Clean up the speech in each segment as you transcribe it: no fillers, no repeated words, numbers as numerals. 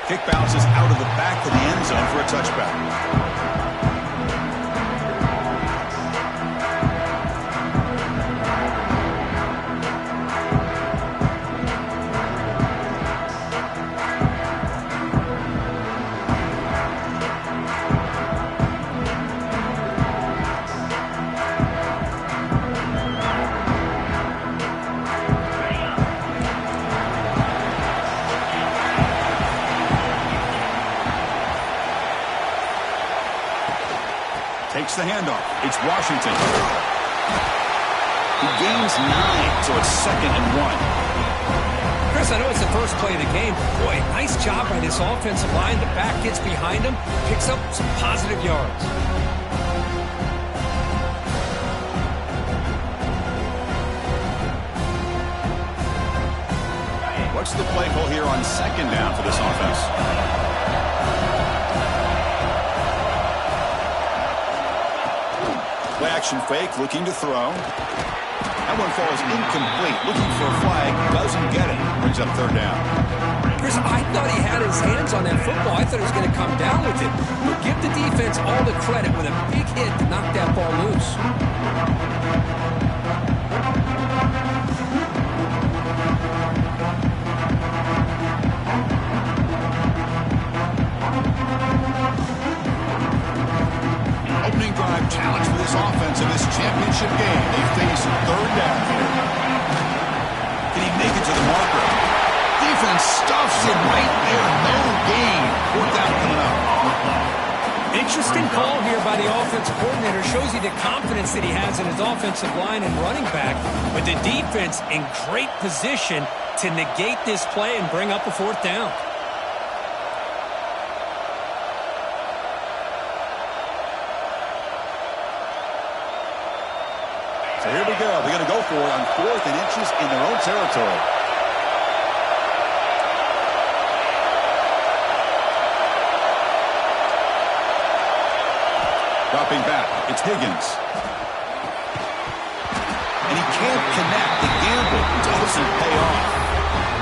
Kick bounces out of the back of the end zone for a touchback. Takes the handoff. It's Washington. He gains 9, so it's 2nd and 1. Chris, I know it's the first play of the game. Boy, nice job by this offensive line. The back gets behind him, picks up some positive yards. What's the play call here on 2nd down for this offense? Play action fake, looking to throw. That one falls incomplete. Looking for a flag, doesn't get it. Brings up 3rd down. Chris, I thought he had his hands on that football. I thought he was going to come down with it. But give the defense all the credit with a big hit to knock that ball loose. Opening drive challenge for this offense in this championship game. They face 3rd down here. Can he make it to the marker? Defense stuffs it right there. No gain. 4th down coming up. Interesting call here by the offensive coordinator. Shows you the confidence that he has in his offensive line and running back. But the defense in great position to negate this play and bring up a 4th down. So here we go. They're going to go for it on 4th and inches in their own territory. Dropping back. It's Higgins. And he can't connect. The gamble doesn't pay off.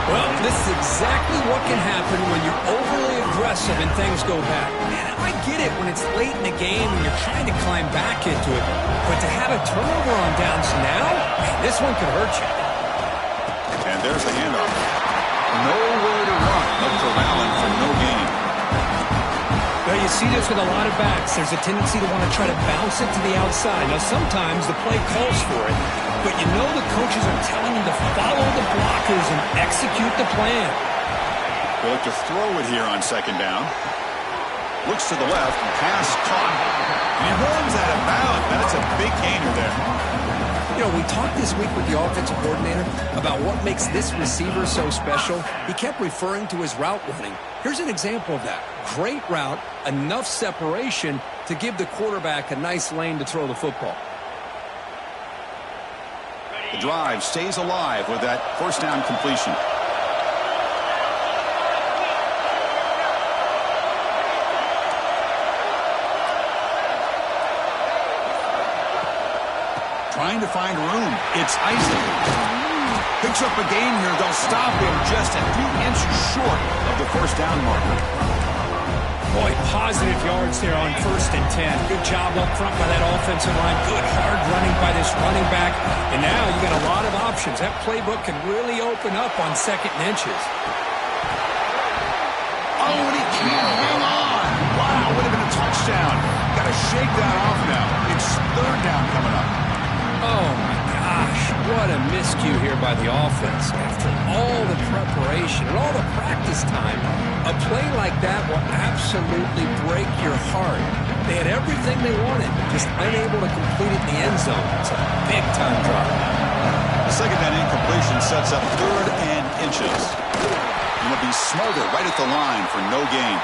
Well, this is exactly what can happen when you're overly aggressive and things go bad. Man, I get it when it's late in the game and you're trying to climb back into it. But to have a turnover on downs now, man, this one could hurt you. And there's the handoff. Nowhere to run, but corralling for no gain. Well, you see this with a lot of backs. There's a tendency to want to try to bounce it to the outside. Now, sometimes the play calls for it, but you know the coaches are telling you to follow the blockers and execute the plan. They look to throw it here on 2nd down. Looks to the left, and pass caught. And he runs out of bounds. That's a big gainer there. You know, we talked this week with the offensive coordinator about what makes this receiver so special. He kept referring to his route running. Here's an example of that. Great route, enough separation to give the quarterback a nice lane to throw the football. The drive stays alive with that 1st down completion. Trying to find room. It's Isaac. Picks up a gain here. They'll stop him just a few inches short of the 1st down marker. Boy, positive yards there on 1st and 10. Good job up front by that offensive line. Good hard running by this running back. And now you got a lot of options. That playbook can really open up on 2nd and inches. Oh, and he can't hang on. Wow, would have been a touchdown. Got to shake that off now. It's 3rd down coming up. Oh, my gosh. What a miscue here by the offense. After all the preparation and all the practice time, a play like that will absolutely break your heart. They had everything they wanted, just unable to complete it in the end zone. It's a big-time drop. The 2nd down incompletion sets up 3rd and inches. And it'll be smothered right at the line for no gain.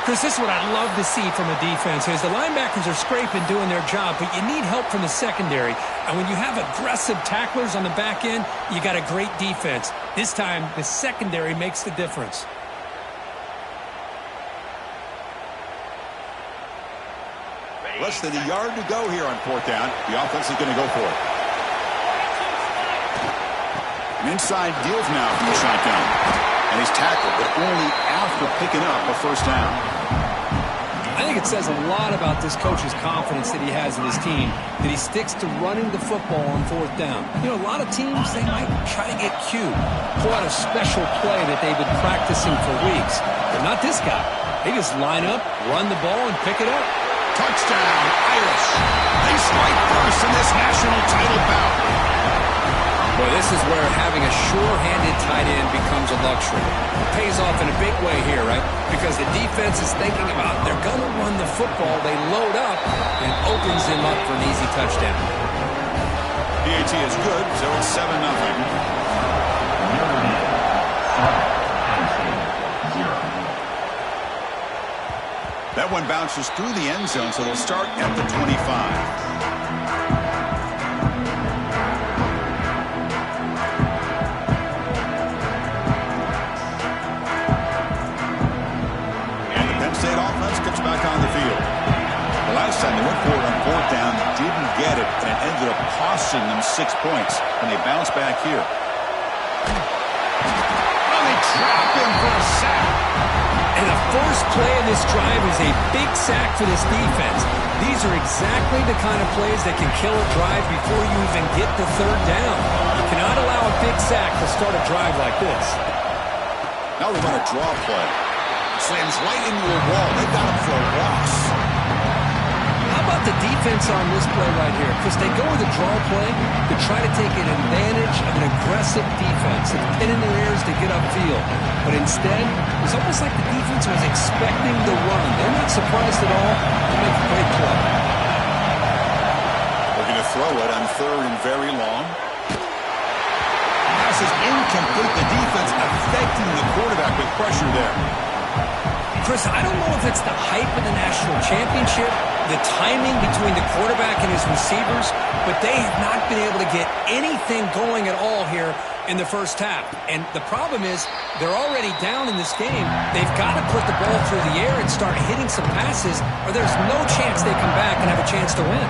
Chris, this is what I love to see from a defense is the linebackers are scraping, doing their job, but you need help from the secondary. And when you have aggressive tacklers on the back end, you got a great defense. This time, the secondary makes the difference. Less than a yard to go here on 4th down. The offense is going to go for it. An inside deals now from the shotgun. And he's tackled, but only after picking up a first down. I think it says a lot about this coach's confidence that he has in his team, that he sticks to running the football on fourth down. You know, a lot of teams, they might try to get cute, pull out a special play that they've been practicing for weeks. But not this guy. They just line up, run the ball, and pick it up. Touchdown, Irish. They strike first in this national title bout. Boy, this is where having a sure-handed tight end becomes a luxury. It pays off in a big way here, right? Because the defense is thinking about they're going to run the football. They load up and opens him up for an easy touchdown. PAT is good, so it's 7-0. That one bounces through the end zone, so they'll start at the 25. Back on the field. The last time they went for it on fourth down, didn't get it, and it ended up costing them 6 points. And they bounce back here. Oh, they trap him for a sack. And the first play of this drive is a big sack for this defense. These are exactly the kind of plays that can kill a drive before you even get the third down. You cannot allow a big sack to start a drive like this. Now they run a draw play. Slams right into a wall. They've got him for a loss. How about the defense on this play right here? Because they go with a draw play to try to take an advantage of an aggressive defense and pin in their ears to get upfield. But instead, it's almost like the defense was expecting the run. They're not surprised at all. They make a great play. They're going to throw it on third and very long. Pass is incomplete. The defense affecting the quarterback with pressure there. Chris, I don't know if it's the hype of the national championship, the timing between the quarterback and his receivers, but they have not been able to get anything going at all here in the first half. And the problem is they're already down in this game. They've got to put the ball through the air and start hitting some passes, or there's no chance they come back and have a chance to win.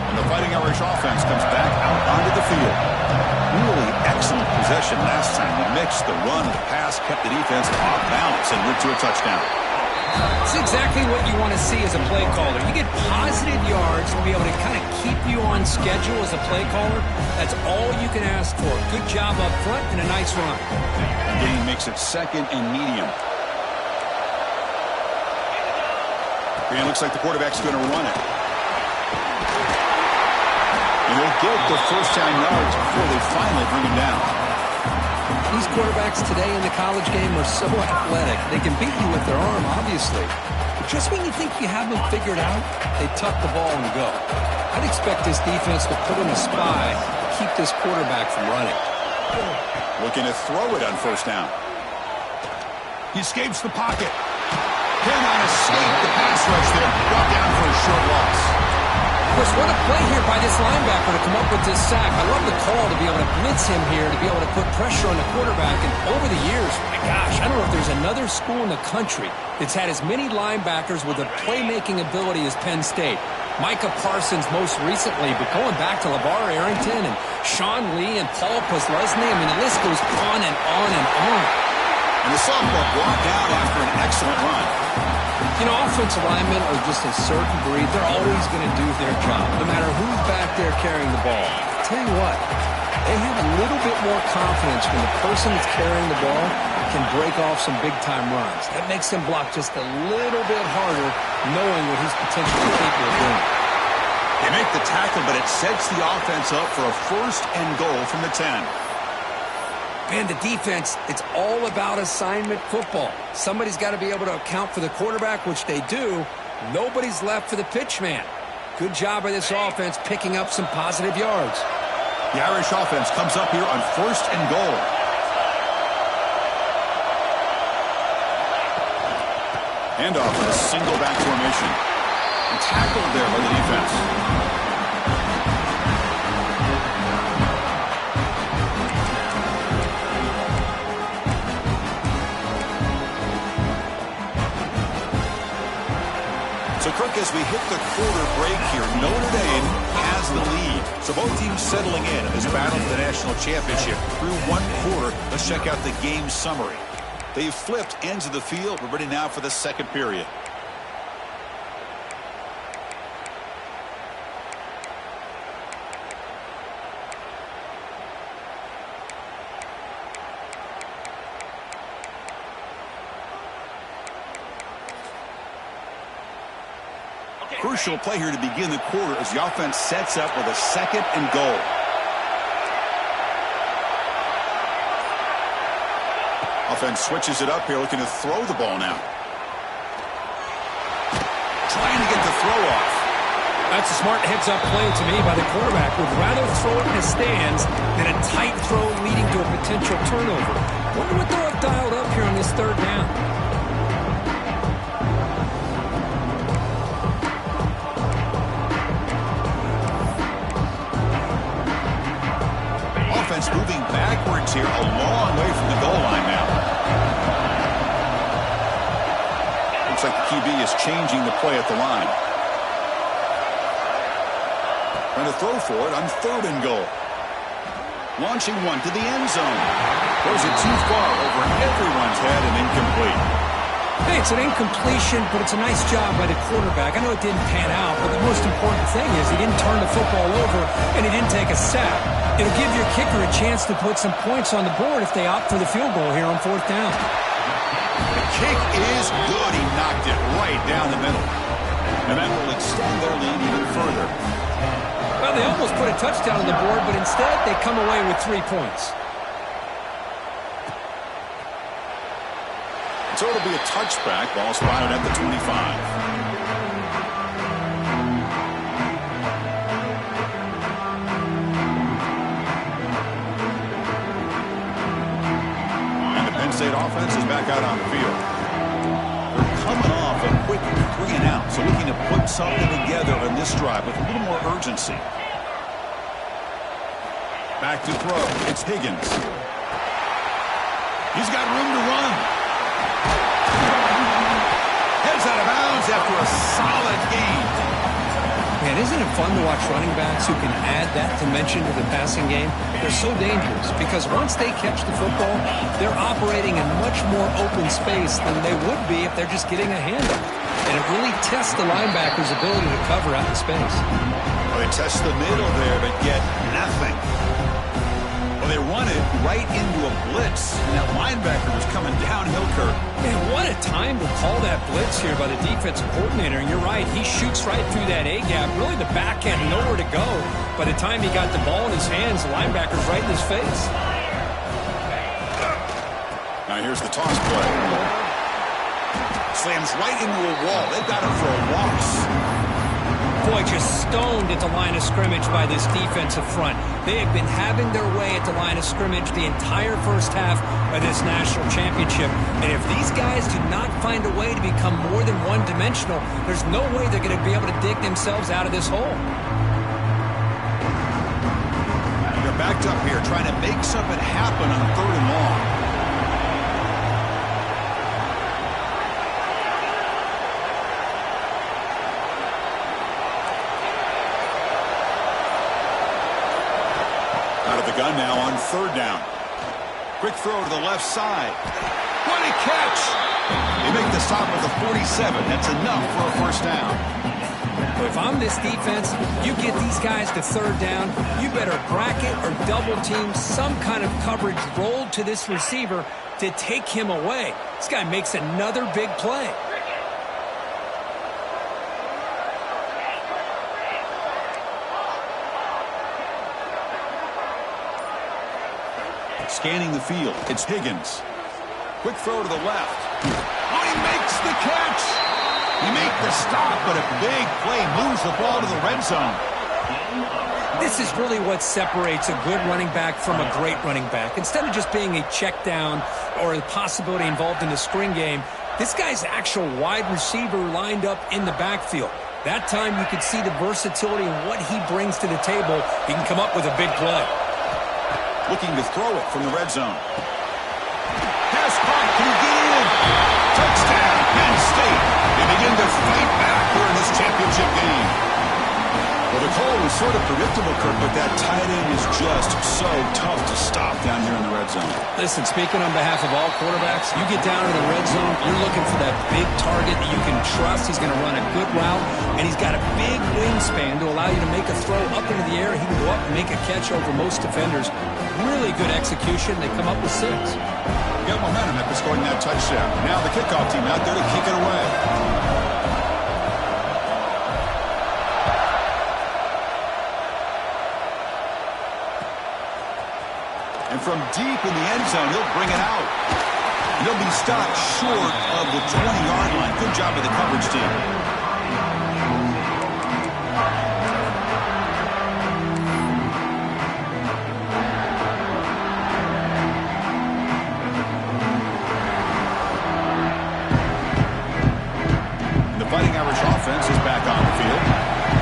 And the Fighting Irish offense comes back out onto the field. Really excellent possession last time. The mix, the run, the pass kept the defense off balance and went to a touchdown. It's exactly what you want to see as a play caller. You get positive yards to be able to kind of keep you on schedule as a play caller. That's all you can ask for. Good job up front and a nice run. Gain makes it second and medium. And it looks like the quarterback's going to run it. And he'll get the first down yards before they finally bring him down. These quarterbacks today in the college game are so athletic. They can beat you with their arm, obviously. But just when you think you have them figured out, they tuck the ball and go. I'd expect this defense to put in a spy to keep this quarterback from running. Looking to throw it on first down. He escapes the pocket. Cannot escape the pass rush there. Brought down for a short loss. Of course, what a play here by this linebacker to come up with this sack. I love the call to be able to blitz him here, to be able to put pressure on the quarterback. And over the years, my gosh, I don't know if there's another school in the country that's had as many linebackers with a playmaking ability as Penn State. Micah Parsons most recently, but going back to LeVar Arrington and Sean Lee and Paul Posluszny, I mean, the list goes on and on and on. And the sophomore brought down after an excellent run. You know, offensive linemen are just a certain breed. They're always going to do their job, no matter who's back there carrying the ball. I'll tell you what, they have a little bit more confidence when the person that's carrying the ball can break off some big-time runs. That makes him block just a little bit harder, knowing what he's potentially capable of doing. They make the tackle, but it sets the offense up for a first and goal from the 10. Man, the defense, it's all about assignment football. Somebody's got to be able to account for the quarterback, which they do. Nobody's left for the pitch man. Good job by this offense picking up some positive yards. The Irish offense comes up here on first and goal. Handoff in a single back formation. And tackled there by the defense. So, Kirk, as we hit the quarter break here, Notre Dame has the lead. So both teams settling in this battle for the national championship through one quarter. Let's check out the game summary. They've flipped ends of the field. We're ready now for the second period. Crucial play here to begin the quarter as the offense sets up with a 2nd and goal. Offense switches it up here, looking to throw the ball now. Trying to get the throw off. That's a smart heads-up play to me by the quarterback. Would rather throw it in the stands than a tight throw leading to a potential turnover. Wonder what they'll have dialed up here on this 3rd down. Offense moving backwards here, a long way from the goal line now. Looks like the QB is changing the play at the line. Trying to throw for it on 3rd and goal. Launching one to the end zone. Throws it too far over everyone's head and incomplete. Hey, it's an incompletion, but it's a nice job by the quarterback. I know it didn't pan out, but the most important thing is he didn't turn the football over and he didn't take a sack. It'll give your kicker a chance to put some points on the board if they opt for the field goal here on 4th down. The kick is good. He knocked it right down the middle. And that will extend their lead even further. Well, they almost put a touchdown on the board, but instead they come away with 3 points. So it'll be a touchback. Ball spotted at the 25. State offense is back out on the field. They're coming off a quick 3 and out, so looking to put something together on this drive with a little more urgency. Back to throw. It's Higgins. He's got room to run. Heads out of bounds after a solid gain. Man, isn't it fun to watch running backs who can add that dimension to the passing game? They're so dangerous because once they catch the football, they're operating in much more open space than they would be if they're just getting a handle. And it really tests the linebacker's ability to cover out in space. Well, they test the middle there, but get nothing. Well, they run it right into a blitz, and that linebacker was coming downhill, Kurt. Man, what a time to call that blitz here by the defensive coordinator. And you're right, he shoots right through that A-gap. Really, the back had nowhere to go. By the time he got the ball in his hands, the linebacker's right in his face. Now here's the toss play. Slams right into a wall. They've got him for a loss. Boy, just stoned at the line of scrimmage by this defensive front. They have been having their way at the line of scrimmage the entire first half of this national championship. And if these guys do not find a way to become more than one-dimensional, there's no way they're going to be able to dig themselves out of this hole. They're backed up here trying to make something happen on 3rd and long. The gun now on 3rd down. Quick throw to the left side. What a catch! They make the stop at the 47. That's enough for a first down. If I'm this defense, you get these guys to 3rd down, you better bracket or double team some kind of coverage rolled to this receiver to take him away. This guy makes another big play. Scanning the field, it's Higgins. Quick throw to the left. Oh, he makes the catch! He made the stop, but a big play moves the ball to the red zone. This is really what separates a good running back from a great running back. Instead of just being a check down or a possibility involved in the screen game, this guy's actual wide receiver lined up in the backfield. That time you could see the versatility and what he brings to the table. He can come up with a big play. Looking to throw it from the red zone. Pass caught. Can he get in? Touchdown, Penn State. They begin to fight back here in this championship game. Well, the call was sort of predictable, Kirk, but that tight end is just so tough to stop down here in the red zone. Listen, speaking on behalf of all quarterbacks, you get down to the red zone, you're looking for that big target that you can trust. He's going to run a good route, and he's got a big wingspan to allow you to make a throw up into the air. He can go up and make a catch over most defenders. Really good execution. They come up with 6. Got momentum after scoring that touchdown. Now the kickoff team out there to kick it away. And from deep in the end zone, he'll bring it out. He'll be stopped short of the 20-yard line. Good job of the coverage team. The Fighting Irish offense is back on the field.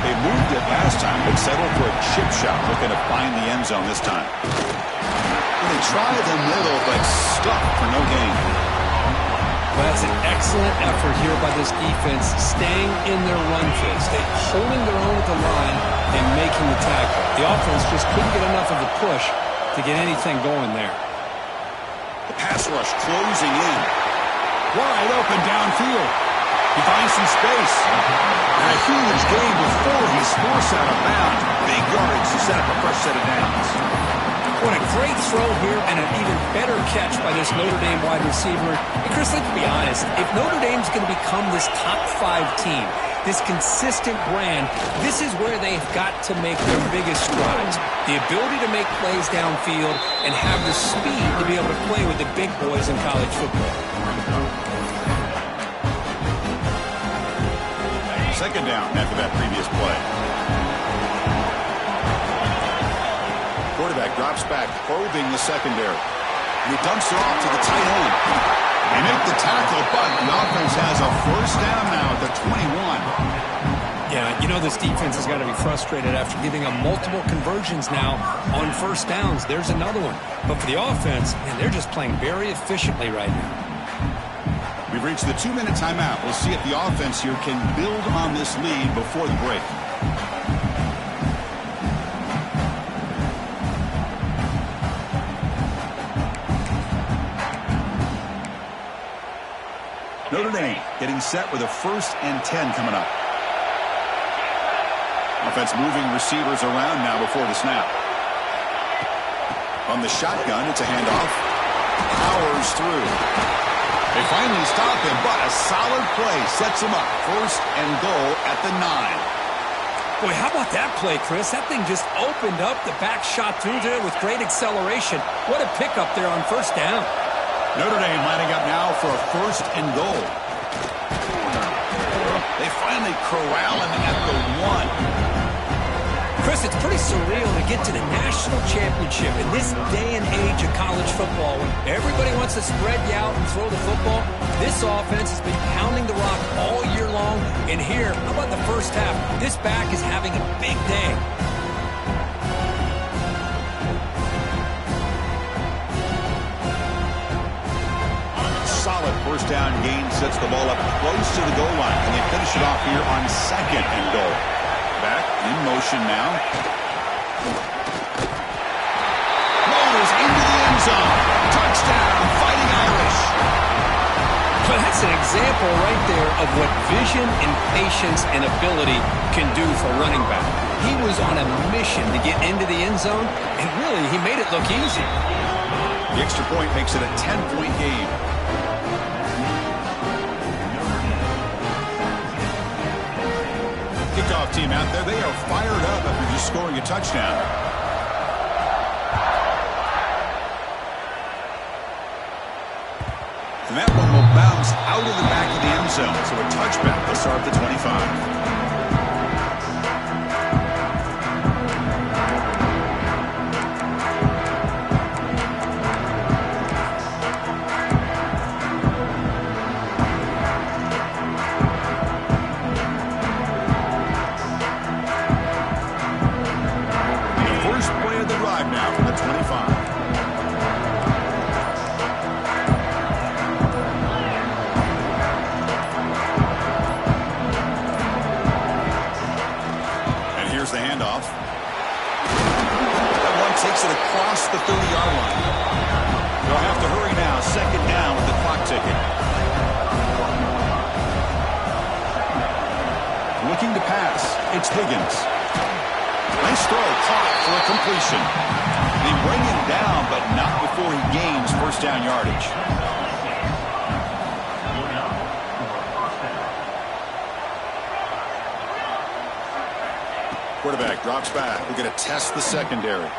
They moved it last time, but settled for a chip shot, looking to find the end zone this time. They try the middle, but stuck for no gain. Well, that's an excellent effort here by this defense, staying in their run phase. They holding their own at the line and making the tackle. The offense just couldn't get enough of a push to get anything going there. The pass rush closing in. Wide open downfield. He finds some space. And a huge gain before he's forced out of bounds. Big yardage to set up a fresh set of downs. What a great throw here and an even better catch by this Notre Dame wide receiver. And Chris, let's be honest. If Notre Dame's going to become this top 5 team, this consistent brand, this is where they've got to make their biggest strides. The ability to make plays downfield and have the speed to be able to play with the big boys in college football. Second down after that previous play. Quarterback drops back, probing the secondary. And he dumps it off to the tight end. They make the tackle, but the offense has a first down now at the 21. Yeah, you know this defense has got to be frustrated after giving them multiple conversions now on first downs. There's another one. But for the offense, man, they're just playing very efficiently right now. We've reached the 2-minute timeout. We'll see if the offense here can build on this lead before the break. Notre Dame getting set with a 1st and 10 coming up. Offense moving receivers around now before the snap. On the shotgun, it's a handoff. Powers through. They finally stop him, but a solid play sets him up. 1st and goal at the 9. Boy, how about that play, Chris? That thing just opened up. The back shot through there with great acceleration. What a pickup there on first down. Notre Dame lining up now for a 1st and goal. They finally corral him at the 1. Chris, it's pretty surreal to get to the national championship in this day and age of college football when everybody wants to spread you out and throw the football. This offense has been pounding the rock all year long. And here, how about the first half? This back is having a big day. Solid first down gain sets the ball up close to the goal line, and they finish it off here on 2nd and goal. Back in motion now. Rolls into the end zone. Touchdown, Fighting Irish. But that's an example right there of what vision and patience and ability can do for a running back. He was on a mission to get into the end zone, and really, he made it look easy. The extra point makes it a 10-point game. Kickoff team out there, they are fired up after just scoring a touchdown. And that one will bounce out of the back of the end zone, so a touchback will start at the 25. Now from the 25. down with the clock ticking. Looking to pass. It's Higgins. Nice throw, caught for a completion. They bring him down, but not before he gains first down yardage. Quarterback drops back. We're going to test the secondary.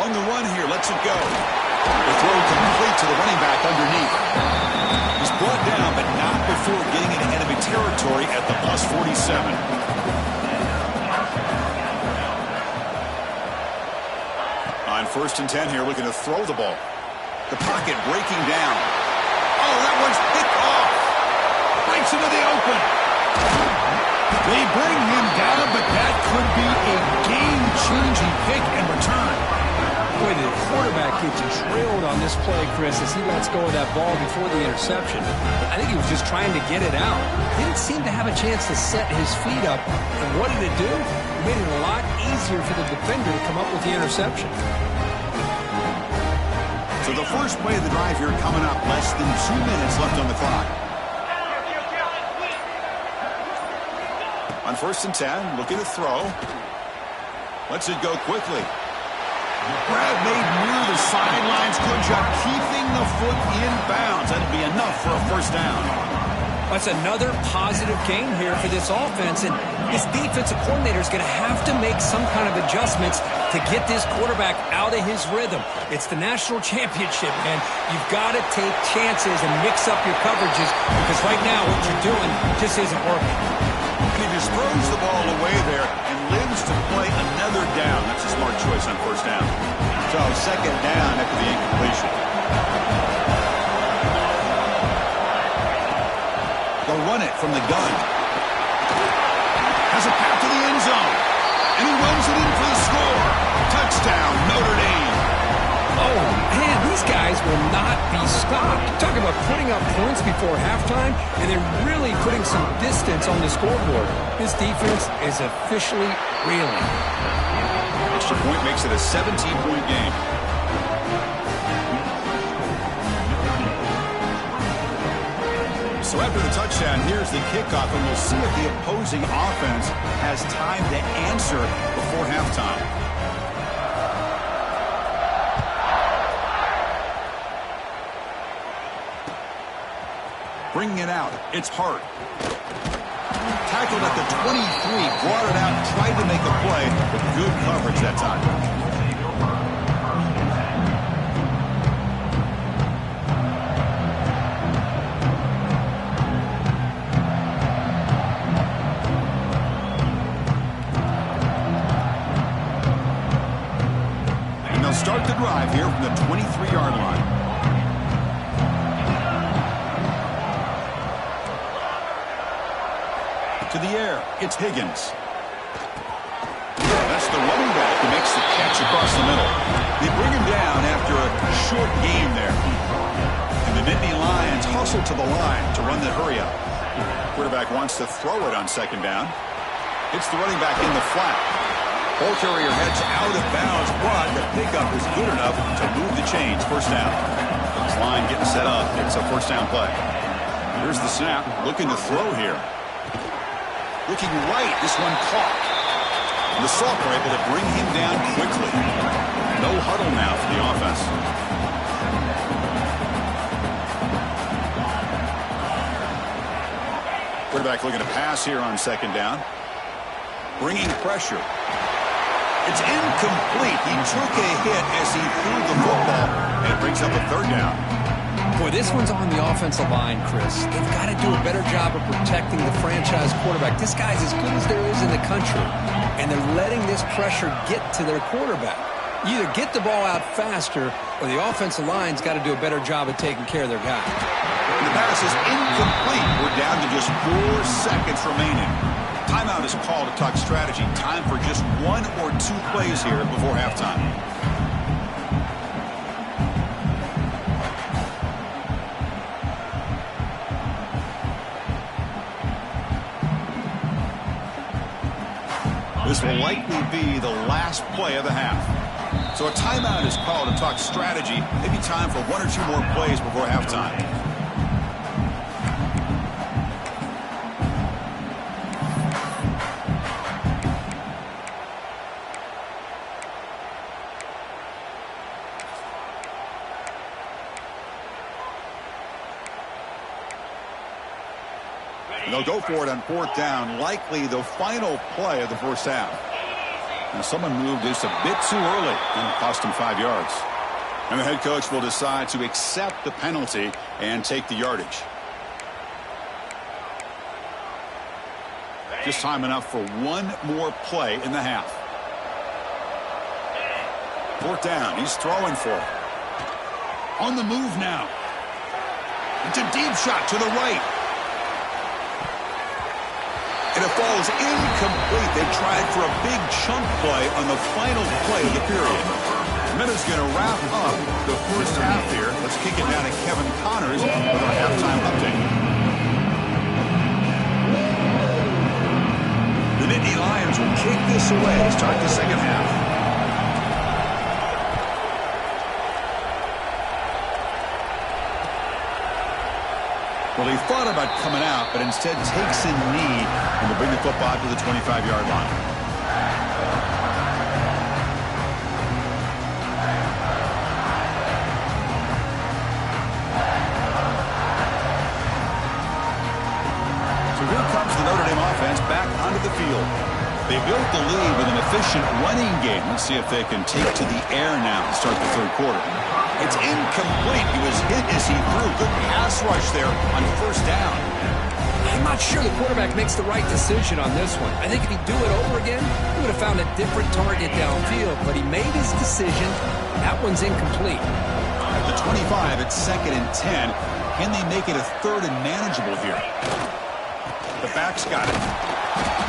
On the run here, lets it go. The throw complete to the running back underneath. He's brought down, but not before getting into enemy territory at the plus 47. On 1st and 10 here, looking to throw the ball. The pocket breaking down. Oh, that one's picked off. Breaks into the open. They bring him down, but that could be a game-changing pick and return. Boy, the quarterback gets drilled on this play, Chris, as he lets go of that ball before the interception. I think he was just trying to get it out. Didn't seem to have a chance to set his feet up. And what did it do? It made it a lot easier for the defender to come up with the interception. So the first play of the drive here coming up. Less than 2 minutes left on the clock. On 1st and 10, looking to throw. Lets it go quickly. Grab made near the sidelines. Good job keeping the foot in bounds. That'll be enough for a first down. That's another positive game here for this offense, and this defensive coordinator is going to have to make some kind of adjustments to get this quarterback out of his rhythm. It's the national championship, man. You've got to take chances and mix up your coverages, because right now what you're doing just isn't working. He just throws the ball away there and lives to play another down. That's a smart choice on first down. So 2nd down after the incompletion. They'll run it from the gun. Has a path to the end zone. And he runs it in for the score. Touchdown, Notre Dame. Oh, man, these guys will not be stopped. Talk about putting up points before halftime, and they're really putting some distance on the scoreboard. This defense is officially reeling. Extra point makes it a 17-point game. So after the touchdown, here's the kickoff, and we'll see if the opposing offense has time to answer before halftime. Bringing it out, it's Hart. Tackled at the 23, brought it out, tried to make a play, but good coverage that time. And they'll start the drive here from the 23-yard line. To the air, it's Higgins. That's the running back who makes the catch across the middle. They bring him down after a short game there. And the Nittany Lions hustle to the line to run the hurry-up. Quarterback wants to throw it on 2nd down. It's the running back in the flat. Ball carrier heads out of bounds, but the pickup is good enough to move the chains. First down. This line getting set up. It's a first down play. Here's the snap. Looking to throw here. Looking right, this one caught. And the Salk were able to bring him down quickly. No huddle now for the offense. Quarterback looking to pass here on 2nd down. Bringing pressure. It's incomplete. He took a hit as he threw the football, and it brings up a 3rd down. Boy, this one's on the offensive line, Chris. They've got to do a better job of protecting the franchise quarterback. This guy's as good as there is in the country, and they're letting this pressure get to their quarterback. You either get the ball out faster, or the offensive line's got to do a better job of taking care of their guy. And the pass is incomplete. We're down to just 4 seconds remaining. Timeout is called to talk strategy. Time for just 1 or 2 plays here before halftime. This will likely be the last play of the half. So a timeout is called to talk strategy. Maybe time for one or two more plays before halftime. They'll go for it on fourth down, likely the final play of the first half. And someone moved just a bit too early, and it cost him 5 yards. And the head coach will decide to accept the penalty and take the yardage. Just time enough for one more play in the half. Fourth down, he's throwing for it. On the move now. It's a deep shot to the right. And it falls incomplete. They tried for a big chunk play on the final play of the period. Minutes going to wrap up the first half here. Let's kick it down to Kevin Connors with our halftime update. The Nittany Lions will kick this away to start the second half. Well, he thought about coming out, but instead takes a knee and will bring the football to the 25-yard line. So here comes the Notre Dame offense back onto the field. They built the lead with an efficient running game. Let's see if they can take to the air now to start the third quarter. It's incomplete. He was hit as he threw. Good pass rush there on first down. I'm not sure the quarterback makes the right decision on this one. I think if he'd do it over again, he would have found a different target downfield. But he made his decision. That one's incomplete. At the 25, it's 2nd and 10. Can they make it a third and manageable here? The back's got it.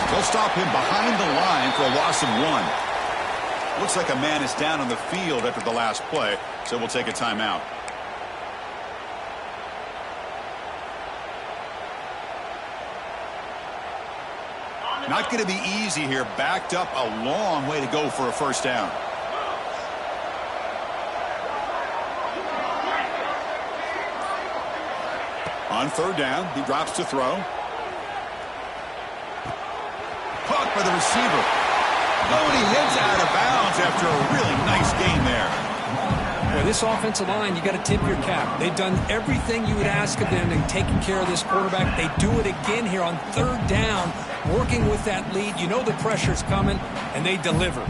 They'll stop him behind the line for a loss of 1. Looks like a man is down on the field after the last play, so we'll take a timeout. Not going to be easy here. Backed up a long way to go for a first down. On third down, he drops to throw. Caught by the receiver. Oh, and he hits out of bounds after a really nice game there. Boy, this offensive line, you got to tip your cap. They've done everything you would ask of them in taking care of this quarterback. They do it again here on third down, working with that lead. You know the pressure's coming, and they deliver.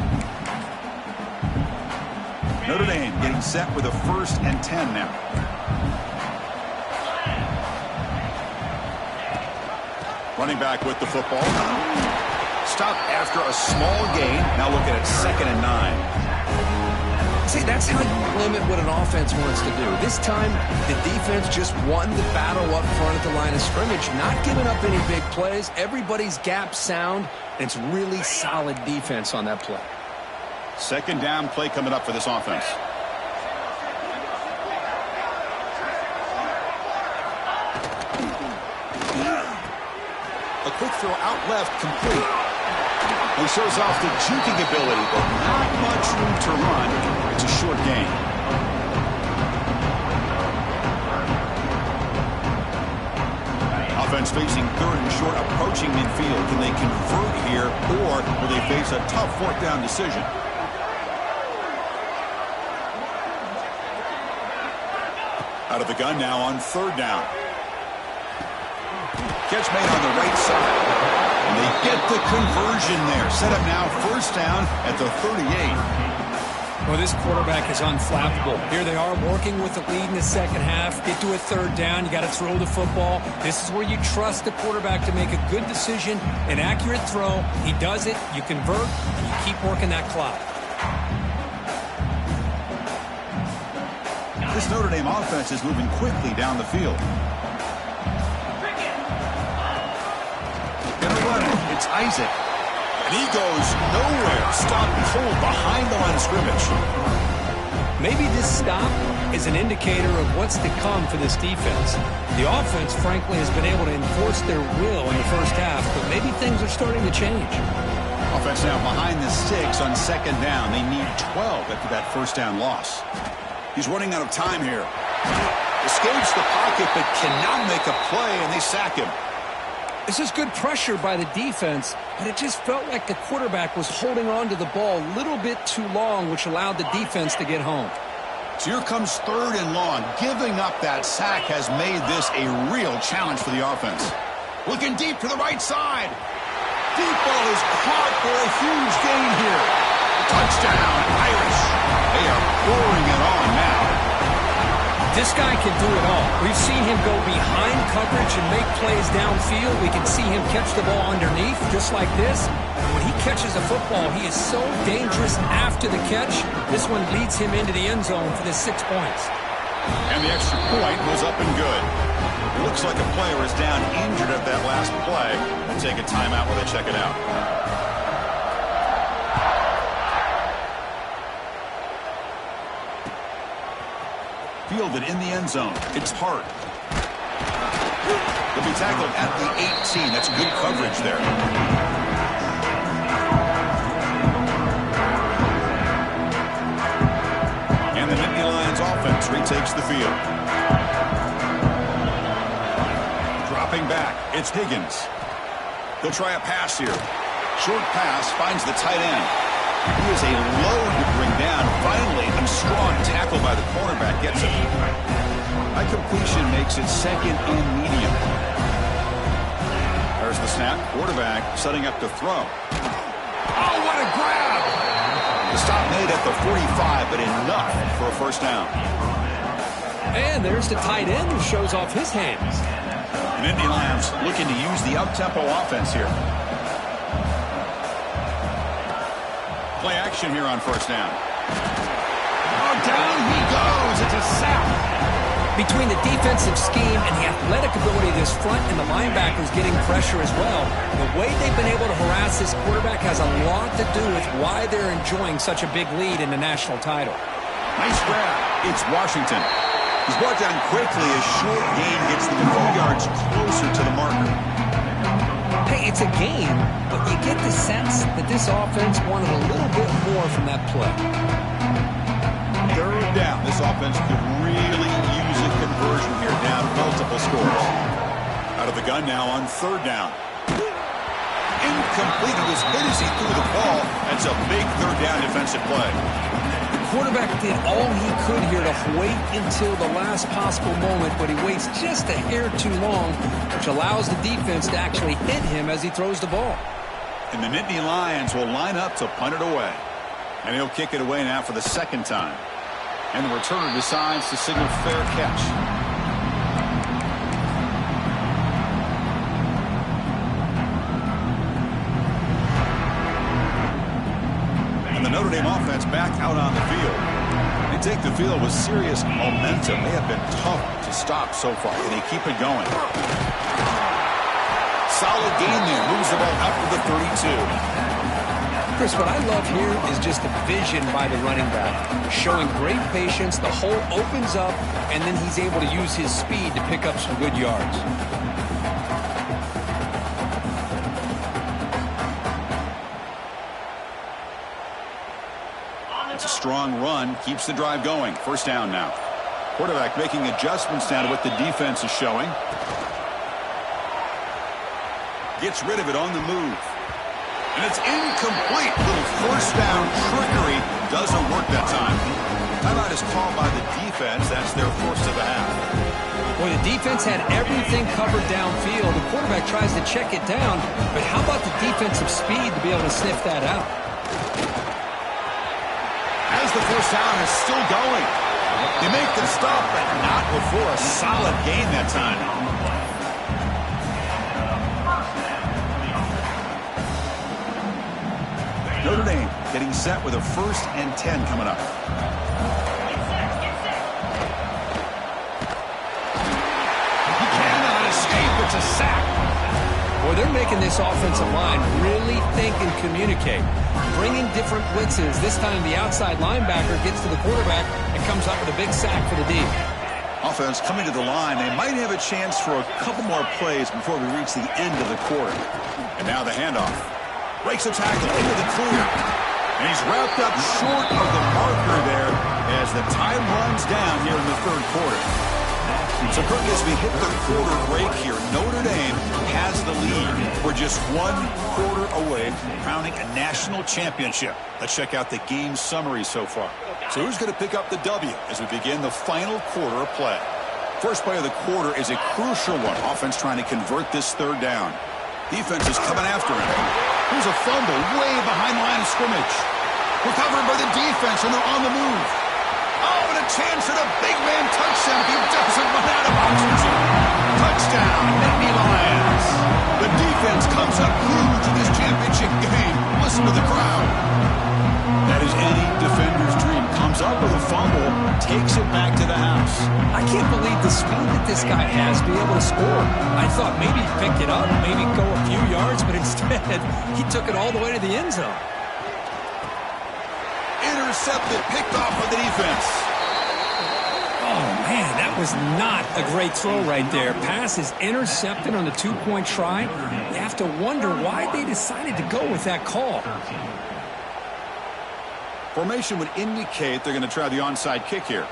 Notre Dame getting set with a 1st and 10 now. Running back with the football. Stop after a small gain. Now looking at 2nd and 9. See, that's how you limit what an offense wants to do. This time, the defense just won the battle up front at the line of scrimmage, not giving up any big plays. Everybody's gap sound. It's really solid defense on that play. 2nd down play coming up for this offense. A quick throw out left, complete. He shows off the juking ability, but not much room to run. It's a short gain. Offense facing 3rd and short, approaching midfield. Can they convert here, or will they face a tough 4th down decision? Out of the gun now on 3rd down. Catch made on the right side. And they get the conversion there. Set up now 1st down at the 38. Well, this quarterback is unflappable. Here they are working with the lead in the second half. Get to a 3rd down. You got to throw the football. This is where you trust the quarterback to make a good decision, an accurate throw. He does it. You convert, and you keep working that clock. This Notre Dame offense is moving quickly down the field. It's Isaac. And he goes nowhere. Stop cold behind the line of scrimmage. Maybe this stop is an indicator of what's to come for this defense. The offense, frankly, has been able to enforce their will in the first half, but maybe things are starting to change. Offense now behind the 6 on second down. They need 12 after that first down loss. He's running out of time here. Escapes the pocket but cannot make a play, and they sack him. This is good pressure by the defense, but it just felt like the quarterback was holding on to the ball a little bit too long, which allowed the defense to get home. So here comes 3rd and long. Giving up that sack has made this a real challenge for the offense. Looking deep to the right side. Deep ball is caught for a huge gain here. Touchdown, Irish. They are pouring it on now. This guy can do it all. We've seen him go behind coverage and make plays downfield. We can see him catch the ball underneath, just like this. And when he catches a football, he is so dangerous after the catch. This one leads him into the end zone for the 6 points. And the extra point was up and good. It looks like a player is down injured at that last play. We'll take a timeout while they check it out. Fielded in the end zone. It's Hart. He'll be tackled at the 18. That's good coverage there. And the Nittany Lions offense retakes the field. Dropping back, it's Higgins. He'll try a pass here. Short pass finds the tight end. He is a load to bring down. Finally, a strong tackle by the cornerback gets him. That completion makes it 2nd and medium. There's the snap. Quarterback setting up to throw. Oh, what a grab! The stop made at the 45, but enough for a first down. And there's the tight end who shows off his hands. And Nittany Lions looking to use the up-tempo offense here. Play action here on first down. Oh, down he goes. It's a sack. Between the defensive scheme and the athletic ability of this front and the linebackers getting pressure as well, the way they've been able to harass this quarterback has a lot to do with why they're enjoying such a big lead in the national title. Nice grab. It's Washington. He's brought down quickly as short gain gets them a few yards closer to the marker. Hey, it's a game, but you get the sense that this offense wanted a little bit more from that play. 3rd down. This offense could really use a conversion here, down multiple scores. Out of the gun now on 3rd down. Incomplete. It was hit as he threw the ball. That's a big 3rd down defensive play. The quarterback did all he could here to wait until the last possible moment, but he waits just a hair too long, which allows the defense to actually hit him as he throws the ball. And the Nittany Lions will line up to punt it away. And he'll kick it away now for the 2nd time. And the returner decides to signal fair catch. And the Notre Dame offense back out on the field. They take the field with serious momentum. They have been tough to stop so far, and they keep it going. Solid gain there. Moves the ball out to the 32. Chris, what I love here is just the vision by the running back. Showing great patience, the hole opens up, and then he's able to use his speed to pick up some good yards. It's a strong run, keeps the drive going. First down now. Quarterback making adjustments now to what the defense is showing. Gets rid of it on the move. And it's incomplete. Little first down trickery doesn't work that time. Timeout is called by the defense. That's their first of the half. Boy, the defense had everything covered downfield. The quarterback tries to check it down, but how about the defensive speed to be able to sniff that out? As the first down is still going. They make the stop, but not before a solid gain that time. Notre Dame getting set with a 1st and 10 coming up. He cannot escape. It's a sack. Boy, they're making this offensive line really think and communicate. Bringing different blitzes. This time the outside linebacker gets to the quarterback and comes up with a big sack for the D. Offense coming to the line. They might have a chance for a couple more plays before we reach the end of the quarter. And now the handoff. Breaks the tackle into the clear. And he's wrapped up short of the marker there as the time runs down here in the third quarter. So, Kirk, as we hit the quarter break here, Notre Dame has the lead. We're just 1 quarter away from crowning a national championship. Let's check out the game summary so far. So who's going to pick up the W as we begin the final quarter of play? First play of the quarter is a crucial one. Offense trying to convert this third down. Defense is coming after him. Here's a fumble way behind the line of scrimmage. Recovered by the defense, and they're on the move. Oh, and a chance at a big man touchdown if he doesn't run out of oxygen. Touchdown, Nittany Lions. The defense comes up huge in this championship game. Listen to the crowd. That is any defender's dream. Comes up with a fumble, takes it back to the house. I can't believe the speed that this guy has to be able to score. I thought maybe he'd pick it up, maybe go a few yards, but instead he took it all the way to the end zone. Intercepted, picked off by the defense. Oh, man, that was not a great throw right there. Pass is intercepted on the 2-point try. You have to wonder why they decided to go with that call. Formation would indicate they're going to try the onside kick here.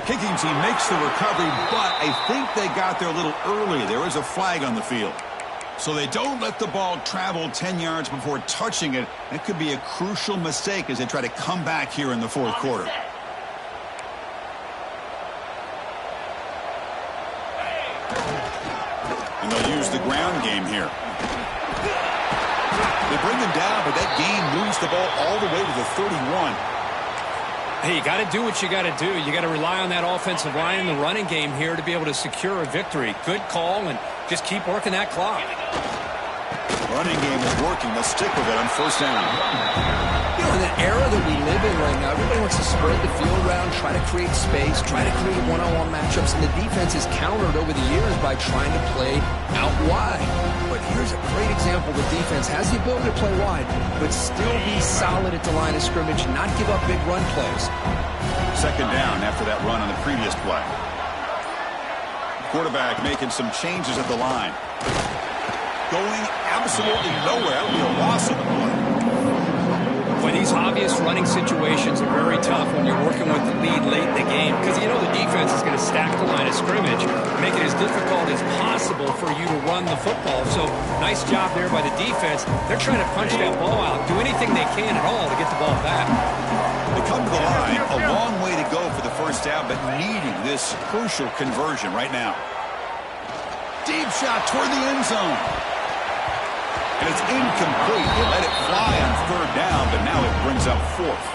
Kicking team makes the recovery, but I think they got there a little early. There was a flag on the field. So they don't let the ball travel 10 yards before touching it. That could be a crucial mistake as they try to come back here in the fourth quarter. And they'll use the ground game here. They bring him down, but that gain moves the ball all the way to the 31. Hey, you got to do what you got to do. You got to rely on that offensive line in the running game here to be able to secure a victory. Good call, and just keep working that clock. Running game is working. They'll stick with it on first down. You know, in the era that we live in right now, everybody wants to spread the field around, try to create space, try to create one-on-one matchups, and the defense is countered over the years by trying to play out wide. But here's a great example. The defense has the ability to play wide, but still be solid at the line of scrimmage, not give up big run plays. Second down after that run on the previous play. Quarterback making some changes at the line. Going absolutely nowhere. That would be a loss of the play. Boy, these obvious running situations are very tough when you're working with the lead late in the game because you know the defense is going to stack the line of scrimmage, make it as difficult as possible for you to run the football. So nice job there by the defense. They're trying to punch that ball out, do anything they can at all to get the ball back. They come to the line, a long way to go for the first down, but needing this crucial conversion right now. Deep shot toward the end zone. And it's incomplete. They let it fly on third down, but now it brings up fourth.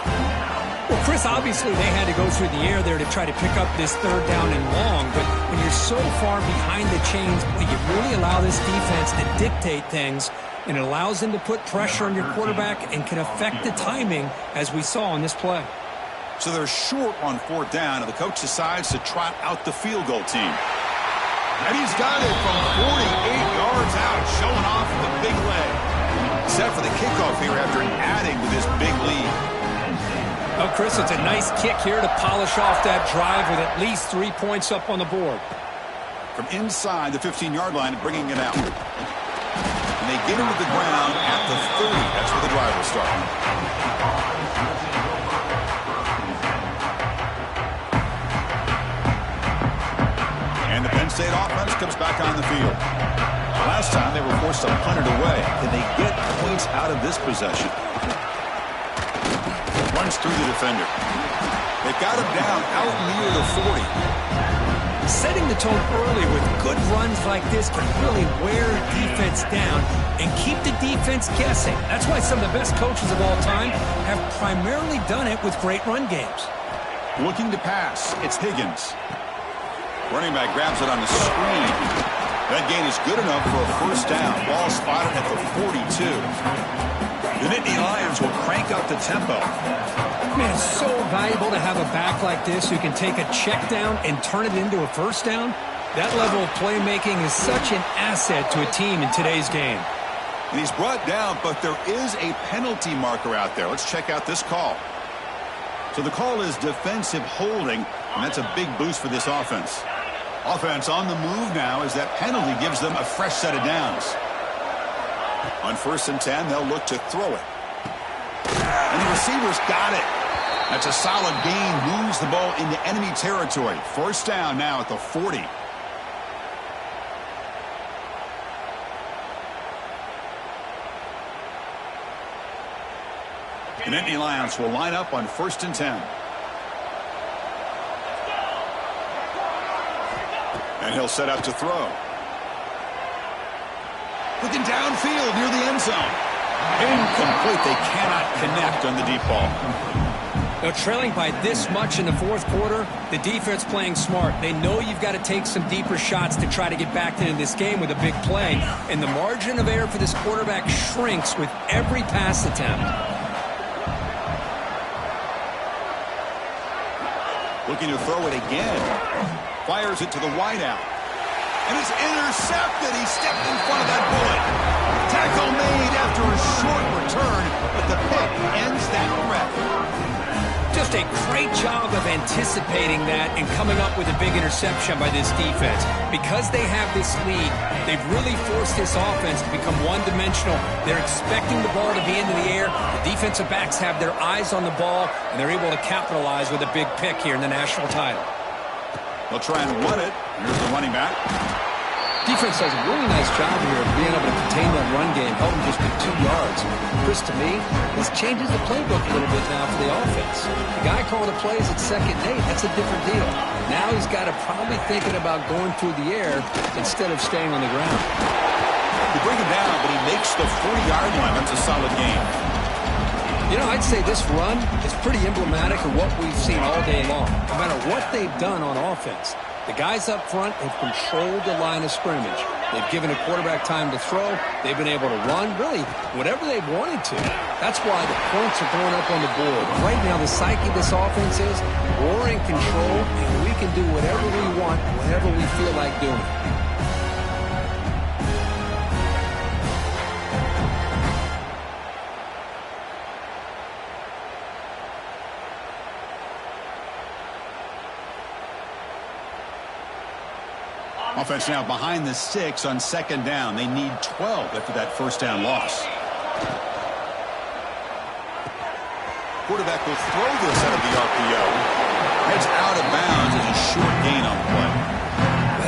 Well, Chris, obviously they had to go through the air there to try to pick up this third down and long, but when you're so far behind the chains, you really allow this defense to dictate things, and it allows them to put pressure on your quarterback and can affect the timing, as we saw on this play. So they're short on fourth down, and the coach decides to trot out the field goal team. And he's got it from 48 yards out, showing off the big leg. Set for the kickoff here after adding to this big lead. Oh, Chris, it's a nice kick here to polish off that drive with at least 3 points up on the board. From inside the 15-yard line, bringing it out. And they get him to the ground at the 30. That's where the drive will start. And the Penn State offense comes back on the field. Last time they were forced to punt it away. Can they get points out of this possession? Runs through the defender. They got him down out near the 40. Setting the tone early with good runs like this can really wear a defense down and keep the defense guessing. That's why some of the best coaches of all time have primarily done it with great run games. Looking to pass. It's Higgins. Running back grabs it on the screen. That gain is good enough for a first down. Ball spotted at the 42. The Nittany Lions will crank up the tempo. Man, it's so valuable to have a back like this who can take a check down and turn it into a first down. That level of playmaking is such an asset to a team in today's game. And he's brought down, but there is a penalty marker out there. Let's check out this call. So the call is defensive holding, and that's a big boost for this offense. Offense on the move now as that penalty gives them a fresh set of downs. On 1st and 10, they'll look to throw it. And the receiver's got it. That's a solid gain. Moves the ball into enemy territory. 1st down now at the 40. And Nittany Lions will line up on 1st and 10. And he'll set up to throw. Looking downfield near the end zone. Incomplete. They cannot connect on the deep ball. Now, trailing by this much in the 4th quarter, the defense playing smart. They know you've got to take some deeper shots to try to get back into this game with a big play. And the margin of error for this quarterback shrinks with every pass attempt. Looking to throw it again. Fires it to the wideout. And it's intercepted. He stepped in front of that bullet. Tackle made after a short return, but the pick ends that threat. Just a great job of anticipating that and coming up with a big interception by this defense. Because they have this lead, they've really forced this offense to become one-dimensional. They're expecting the ball to be into the air. The defensive backs have their eyes on the ball, and they're able to capitalize with a big pick here in the national title. They'll try and run it. Here's the running back. Defense does a really nice job here of being able to contain that run game, held them just to 2 yards. Chris, to me, this changes the playbook a little bit now for the offense. The guy calling the plays at 2nd and 8, that's a different deal. Now he's got to probably thinking about going through the air instead of staying on the ground. They bring him down, but he makes the 40-yard line. That's a solid game. You know, I'd say this run is pretty emblematic of what we've seen all day long. No matter what they've done on offense, the guys up front have controlled the line of scrimmage. They've given a quarterback time to throw. They've been able to run, really, whatever they've wanted to. That's why the points are going up on the board. Right now, the psyche of this offense is we're in control, and we can do whatever we want, whenever we feel like doing it. Offense now behind the 6 on 2nd down. They need 12 after that 1st down loss. Quarterback will throw this out of the RPO. Heads out of bounds as a short gain on the play.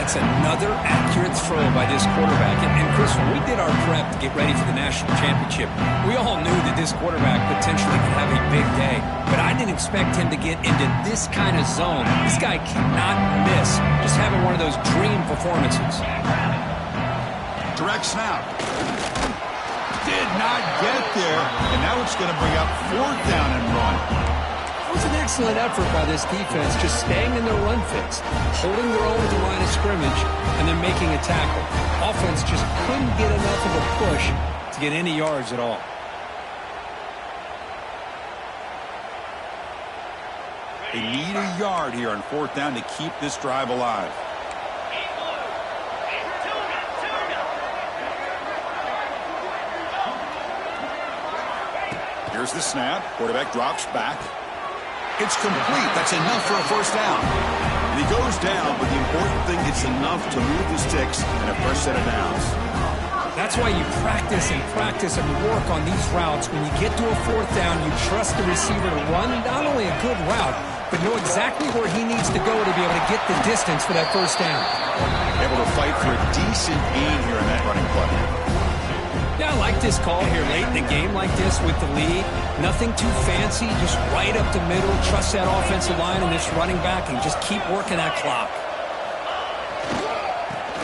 That's another accurate throw by this quarterback. And Chris, when we did our prep to get ready for the national championship, we all knew that this quarterback potentially could have a big day. But I didn't expect him to get into this kind of zone. This guy cannot miss. Just having one of those dream performances. Direct snap. Did not get there. And now it's going to bring up 4th down and run. It was an excellent effort by this defense, just staying in their run fits, holding their own at the line of scrimmage, and then making a tackle. Offense just couldn't get enough of a push to get any yards at all. They need a yard here on 4th down to keep this drive alive. Here's the snap. Quarterback drops back. It's complete. That's enough for a 1st down. And he goes down, but the important thing, it's enough to move the sticks and a fresh set of downs. That's why you practice and work on these routes. When you get to a 4th down, you trust the receiver to run not only a good route, but know exactly where he needs to go to be able to get the distance for that 1st down. Able to fight for a decent gain here in that running play. Yeah, I like this call here late in the game like this with the lead. Nothing too fancy, just right up the middle. Trust that offensive line and this running back and just keep working that clock.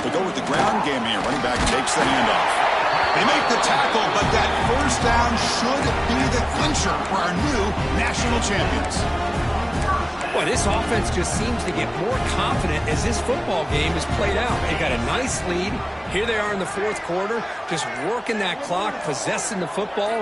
They go with the ground game here. Running back takes the handoff. They make the tackle, but that 1st down should be the clincher for our new national champions. Boy, this offense just seems to get more confident as this football game is played out. They've got a nice lead. Here they are in the 4th quarter, just working that clock, possessing the football.